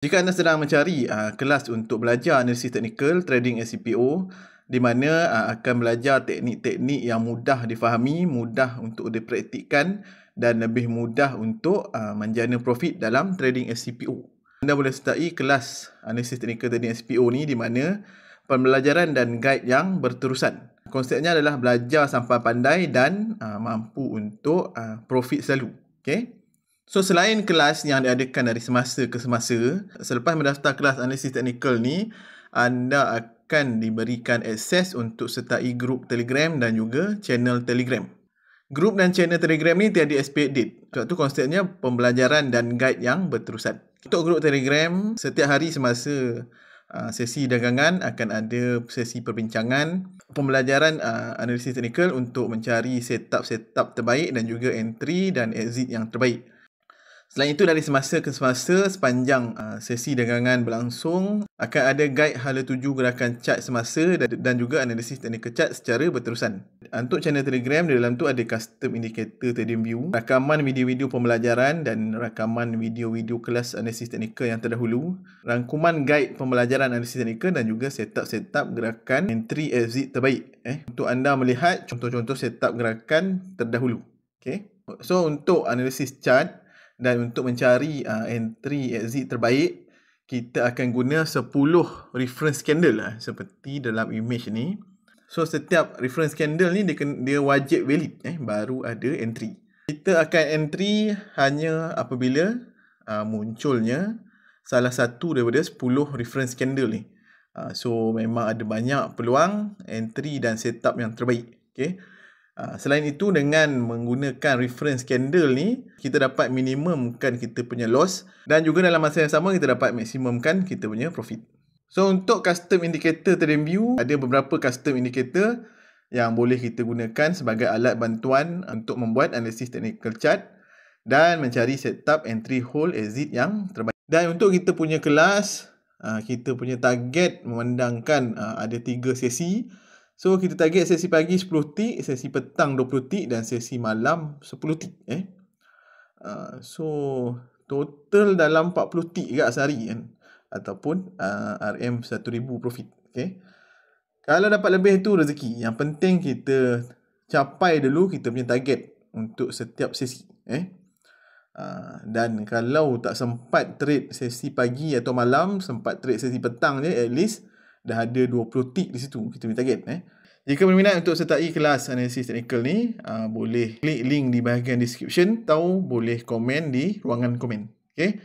Jika anda sedang mencari kelas untuk belajar analisis teknikal trading SCPO, di mana akan belajar teknik-teknik yang mudah difahami, mudah untuk dipraktikkan dan lebih mudah untuk menjana profit dalam trading SCPO. Anda boleh sertai kelas analisis teknikal trading SCPO ni di mana pembelajaran dan guide yang berterusan. Konsepnya adalah belajar sampai pandai dan mampu untuk profit selalu. Okay? So, selain kelas yang diadakan dari semasa ke semasa, selepas mendaftar kelas analisis teknikal ni, anda akan diberikan akses untuk sertai grup Telegram dan juga channel Telegram. Grup dan channel Telegram ni tiada expire date. Sebab tu konsepnya pembelajaran dan guide yang berterusan. Untuk grup Telegram, setiap hari semasa sesi dagangan akan ada sesi perbincangan, pembelajaran analisis teknikal untuk mencari setup terbaik dan juga entry dan exit yang terbaik. Selain itu, dari semasa ke semasa sepanjang sesi dagangan berlangsung, akan ada guide hala tuju gerakan chart semasa dan juga analisis teknikal chart secara berterusan. Untuk channel Telegram, di dalam tu ada custom indicator trading view, rakaman video-video pembelajaran dan rakaman video-video kelas analisis teknikal yang terdahulu, rangkuman guide pembelajaran analisis teknikal dan juga setup gerakan entry exit terbaik. Untuk anda melihat contoh-contoh setup gerakan terdahulu. Okay? So, untuk analisis chart dan untuk mencari entry exit terbaik, kita akan guna 10 reference candle seperti dalam image ni. So, setiap reference candle ni dia wajib valid baru ada entry. Kita akan entry hanya apabila munculnya salah satu daripada 10 reference candle ni. So, memang ada banyak peluang entry dan setup yang terbaik. Okay? Selain itu, dengan menggunakan reference candle ni, kita dapat minimumkan kita punya loss dan juga dalam masa yang sama kita dapat maksimumkan kita punya profit. So, untuk custom indicator trading view, ada beberapa custom indicator yang boleh kita gunakan sebagai alat bantuan untuk membuat analisis technical chart dan mencari setup entry hold exit yang terbaik. Dan untuk kita punya kelas, kita punya target memandangkan ada 3 sesi. So, kita target sesi pagi 10 tick, sesi petang 20 tick dan sesi malam 10 tick. So, total dalam 40 tick juga sehari kan. Ataupun RM 1,000 profit. Okay? Kalau dapat lebih tu rezeki. Yang penting kita capai dulu kita punya target untuk setiap sesi. Dan kalau tak sempat trade sesi pagi atau malam, sempat trade sesi petang je, at least dah ada 20 tick di situ kita punya target. Jika berminat untuk sertai kelas analisis teknikal ni, boleh klik link di bahagian description atau boleh komen di ruangan komen. Okay?